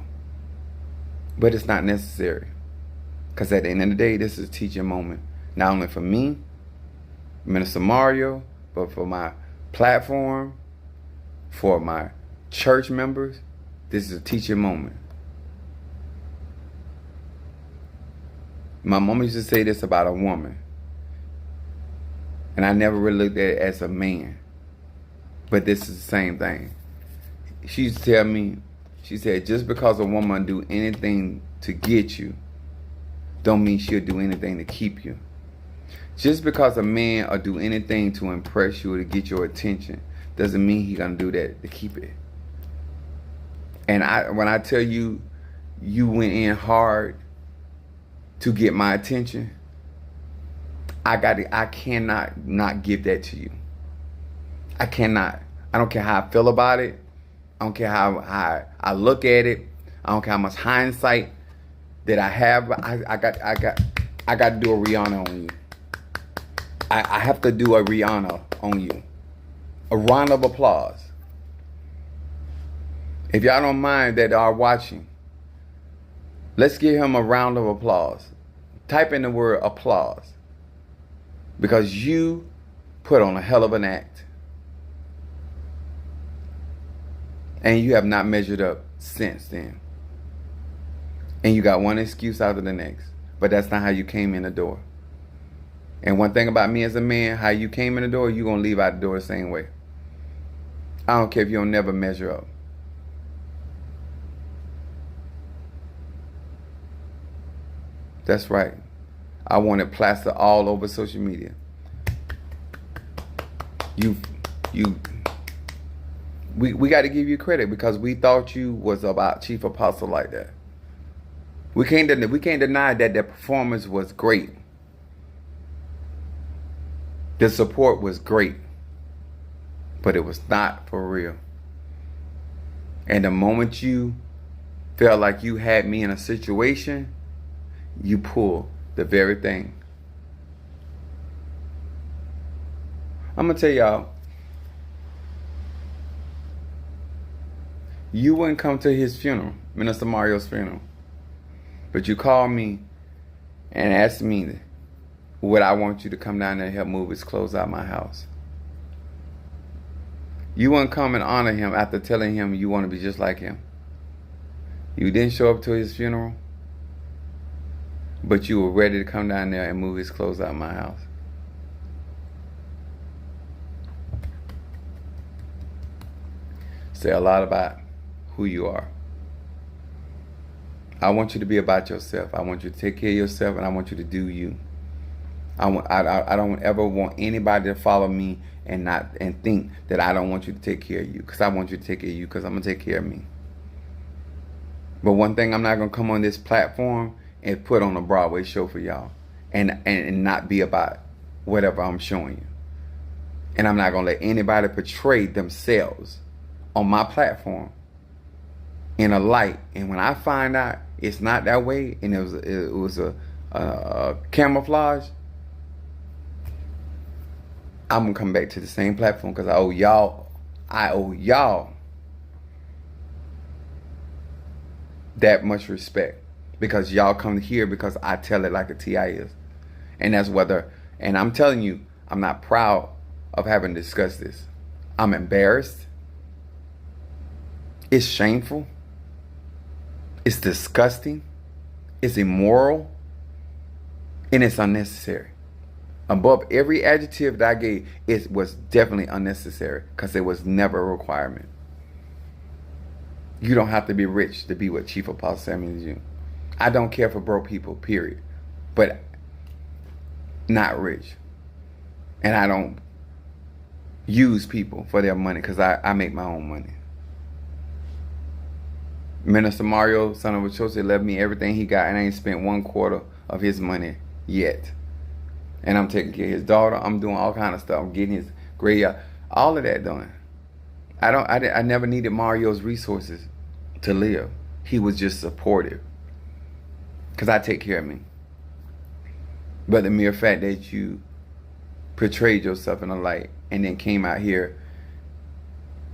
But it's not necessary. Because at the end of the day, this is a teaching moment. Not only for me, Minister Mario, but for my platform, for my church members. This is a teaching moment. My mama used to say this about a woman. And I never really looked at it as a man. But this is the same thing. She used to tell me, she said, just because a woman do anything to get you, don't mean she'll do anything to keep you. Just because a man will do anything to impress you or to get your attention, doesn't mean he's gonna do that to keep it. And when I tell you, you went in hard to get my attention, I cannot not give that to you. I cannot. I don't care how I feel about it. I don't care how I look at it. I don't care how much hindsight that I have. I got to do a Rihanna on you. I have to do a Rihanna on you. A round of applause. If y'all don't mind that are watching, let's give him a round of applause. Type in the word applause. Because you put on a hell of an act. And you have not measured up since then. And you got one excuse after the next. But that's not how you came in the door. And one thing about me as a man, how you came in the door, you're going to leave out the door the same way. I don't care if you don't never measure up. That's right. I want it plastered all over social media. We got to give you credit because we thought you was about Chief Apostle like that. We can't deny that the performance was great. The support was great. But it was not for real. And the moment you felt like you had me in a situation, you pulled the very thing. I'm going to tell y'all, you wouldn't come to his funeral, Minister Mario's funeral. But you called me and asked me, would I want you to come down there and help move his clothes out my house? You wouldn't come and honor him after telling him you want to be just like him. You didn't show up to his funeral, but you were ready to come down there and move his clothes out my house. Say a lot about who you are. I want you to be about yourself. I want you to take care of yourself, and I want you to do you. I don't ever want anybody to follow me and think that I don't want you to take care of you, because I want you to take care of you, because I'm gonna take care of me. But one thing, I'm not gonna come on this platform and put on a Broadway show for y'all and not be about whatever I'm showing you. And I'm not gonna let anybody portray themselves on my platform in a light. And when I find out it's not that way, and it was a camouflage, I'm gonna come back to the same platform, because I owe y'all I owe y'all that much respect because y'all come here because I tell it like a TI is. And that's whether, and I'm telling you, I'm not proud of having discussed this. I'm embarrassed. It's shameful. It's disgusting. It's immoral. And it's unnecessary. Above every adjective that I gave, it was definitely unnecessary because it was never a requirement. You don't have to be rich to be what Chief Apostle Samuel is you. I don't care for broke people, period. But not rich. And I don't use people for their money because I make my own money. Minister Mario, son of a Chose, left me everything he got and I ain't spent 1/4 of his money yet. And I'm taking care of his daughter. I'm doing all kind of stuff. I'm getting his grade, all of that done. I never needed Mario's resources to live. He was just supportive because I take care of me. But the mere fact that you portrayed yourself in a light and then came out here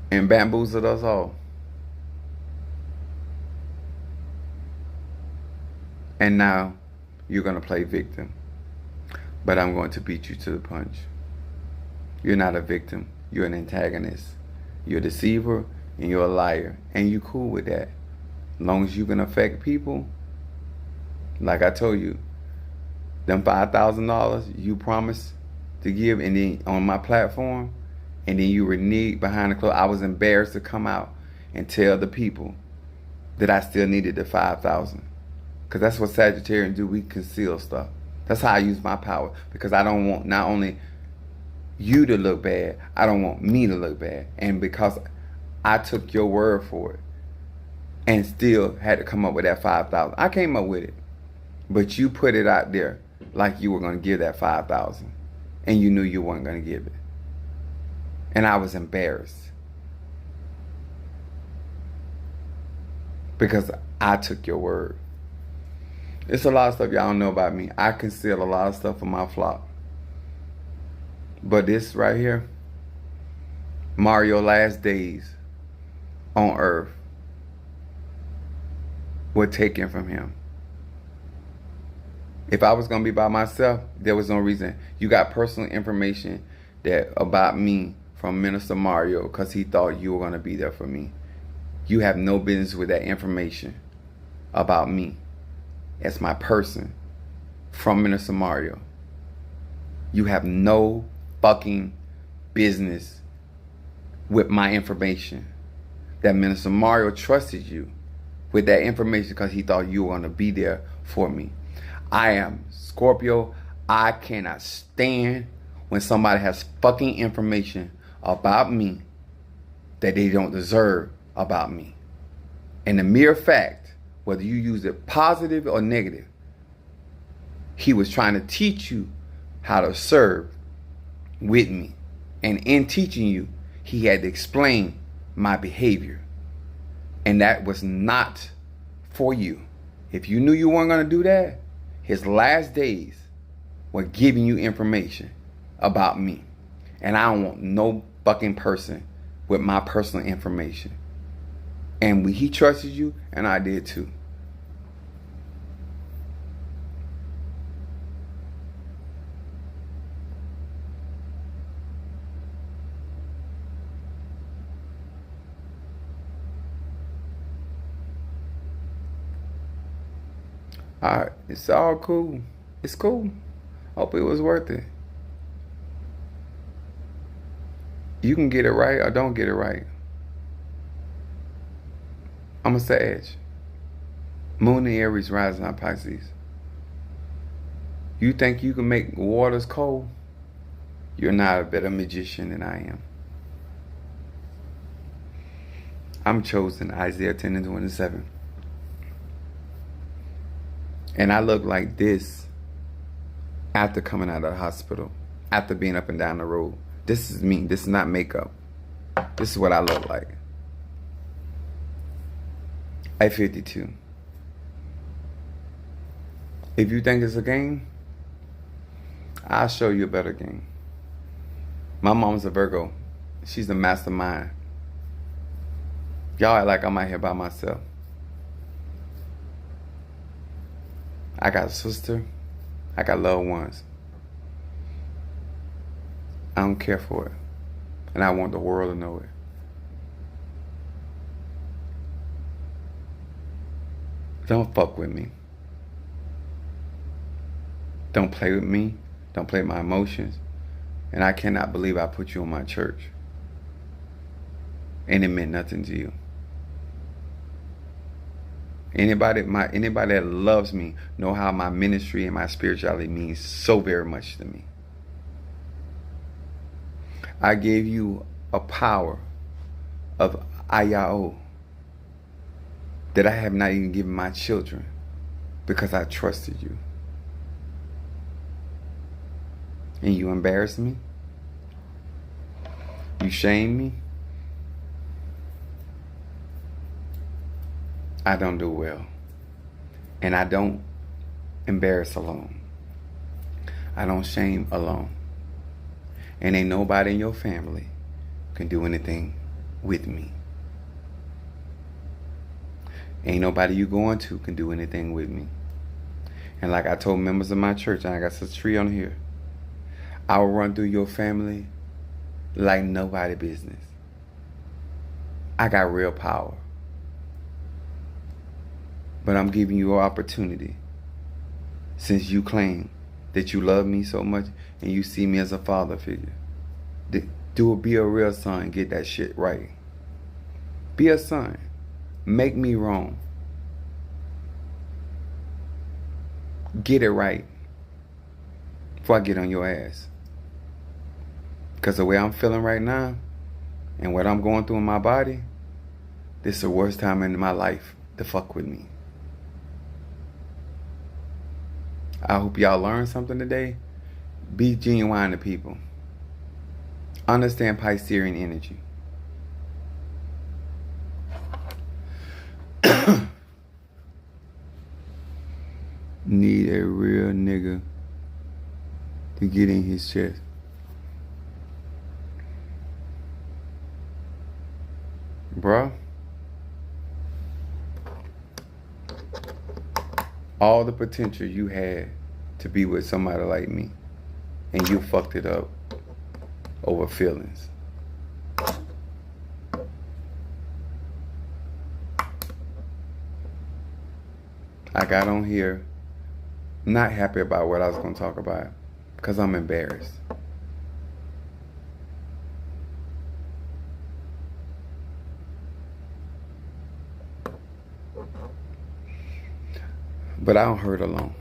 and bamboozled us all. And now you're going to play victim. But I'm going to beat you to the punch. You're not a victim. You're an antagonist. You're a deceiver and you're a liar. And you cool with that. As long as you can affect people. Like I told you, them $5,000 you promised to give and then on my platform, and then you reneged behind the clothes. I was embarrassed to come out and tell the people that I still needed the $5,000. Because that's what Sagittarians do. We conceal stuff. That's how I use my power. Because I don't want not only you to look bad, I don't want me to look bad. And because I took your word for it and still had to come up with that $5,000. I came up with it. But you put it out there like you were going to give that $5,000. And you knew you weren't going to give it. And I was embarrassed. Because I took your word. It's a lot of stuff y'all don't know about me. I conceal a lot of stuff from my flock. But this right here, Mario's last days on earth were taken from him. If I was going to be by myself, there was no reason. You got personal information that about me from Minister Mario because he thought you were going to be there for me. You have no business with that information about me. As my person from Minister Mario. You have no fucking business with my information. That Minister Mario trusted you with that information because he thought you were going to be there for me. I am Scorpio. I cannot stand when somebody has fucking information about me that they don't deserve about me. And the mere fact, whether you use it positive or negative, he was trying to teach you how to serve with me. And in teaching you, he had to explain my behavior. And that was not for you. If you knew you weren't going to do that, his last days were giving you information about me. And I don't want no fucking person with my personal information. And he trusted you, and I did too. Alright, it's all cool. It's cool. Hope it was worth it. You can get it right or don't get it right. I'm a Sag. Moon in Aries, rising on Pisces. You think you can make waters cold? You're not a better magician than I am. I'm chosen, Isaiah 10 and 27. And I look like this after coming out of the hospital, after being up and down the road. This is me. This is not makeup. This is what I look like. At 52. If you think it's a game, I'll show you a better game. My mom's a Virgo. She's the mastermind Y'all act like I'm out here by myself. I got a sister. I got loved ones. I don't care for it. And I want the world to know it. Don't fuck with me. Don't play with me. Don't play with my emotions. And I cannot believe I put you in my church. And it meant nothing to you. Anybody that loves me know how my ministry and my spirituality means so very much to me. I gave you a power of Ayao that I have not even given my children because I trusted you. And you embarrassed me. You shamed me. I don't do well. And I don't embarrass alone. I don't shame alone. And ain't nobody in your family can do anything with me. Ain't nobody you going to can do anything with me. And like I told members of my church, and I got such a tree on here, I will run through your family like nobody business. I got real power. But I'm giving you an opportunity, since you claim that you love me so much and you see me as a father figure. Be a real son and get that shit right. Be a son. Make me wrong. Get it right before I get on your ass. Because the way I'm feeling right now and what I'm going through in my body, this is the worst time in my life to fuck with me. I hope y'all learned something today. Be genuine to people. Understand Piscean energy. Need a real nigga to get in his chest. Bruh. All the potential you had to be with somebody like me, and you fucked it up over feelings. I got on here not happy about what I was going to talk about because I'm embarrassed. But I don't hurt alone.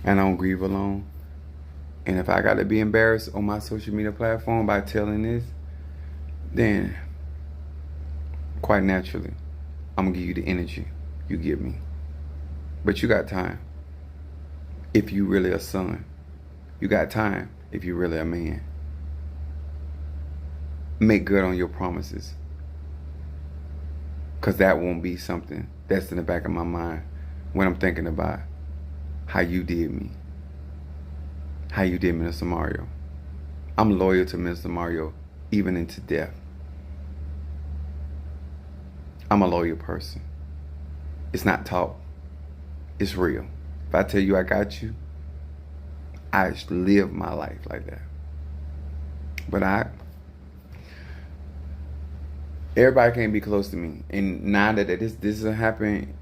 And I don't grieve alone. And if I got to be embarrassed on my social media platform by telling this, then quite naturally, I'm going to give you the energy you give me. But you got time if you really a son. You got time if you really a man. Make good on your promises. Because that won't be something that's in the back of my mind when I'm thinking about how you did me. How you did Minister Mario. I'm loyal to Minister Mario even into death. I'm a loyal person. It's not talk. It's real. If I tell you I got you, I live my life like that. But everybody can't be close to me. And now that this is happening,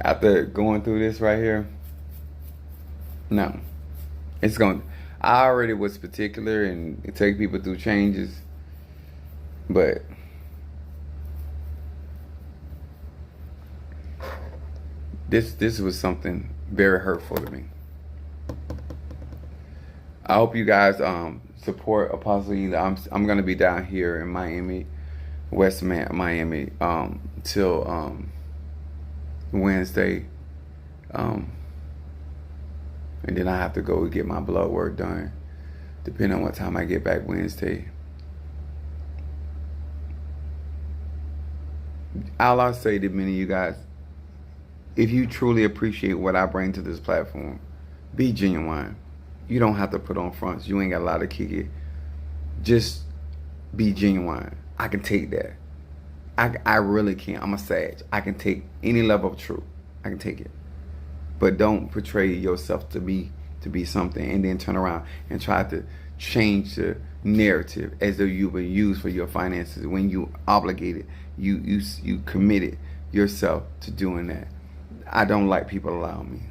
after going through this right here, no. I already was particular and take people through changes, but this was something very hurtful to me. I hope you guys support Apostle Ela. I'm gonna be down here in Miami, West Miami, till Wednesday, and then I have to go get my blood work done, depending on what time I get back Wednesday. All I say to many of you guys, if you truly appreciate what I bring to this platform, be genuine. You don't have to put on fronts. You ain't got a lot to kick it. Just be genuine. I can take that. I really can. I'm a Sag. I can take any level of truth. I can take it. But don't portray yourself to be something and then turn around and try to change the narrative as though you were used for your finances when you obligated, you committed yourself to doing that. I don't like people allowing me,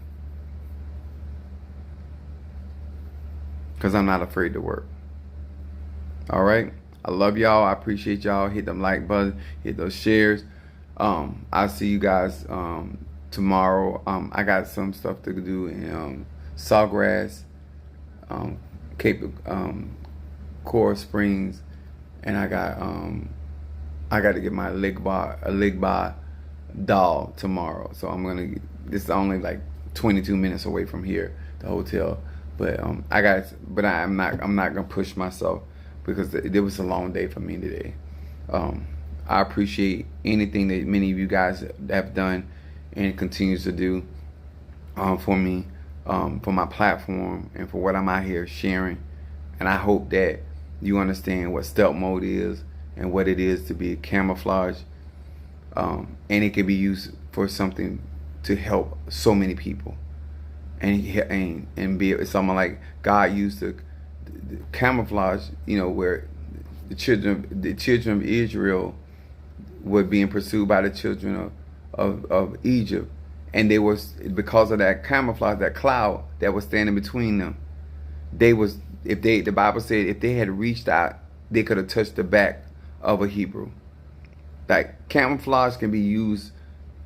because I'm not afraid to work. All right, I love y'all. I appreciate y'all. Hit them like button, hit those shares. I'll see you guys tomorrow. I got some stuff to do in Sawgrass, Cape Coral Springs, and I got to get my Ligba doll tomorrow. So this is only like 22 minutes away from here, the hotel. But I'm not gonna push myself, because it was a long day for me today. I appreciate anything that many of you guys have done and continues to do for me, for my platform, and for what I'm out here sharing. And I hope that you understand what stealth mode is and what it is to be camouflage. And it can be used for something to help so many people. And be something like God used the camouflage, where the children of Israel were being pursued by the children of Egypt, and they was, because of that camouflage, that cloud that was standing between them. The Bible said if they had reached out, they could have touched the back of a Hebrew. Like, camouflage can be used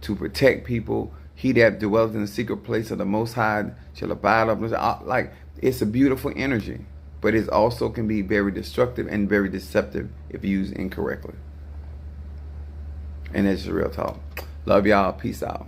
to protect people. He that dwells in the secret place of the Most High shall abide of him. Like, it's a beautiful energy, but it also can be very destructive and very deceptive if used incorrectly. And that's the real talk. Love y'all. Peace out.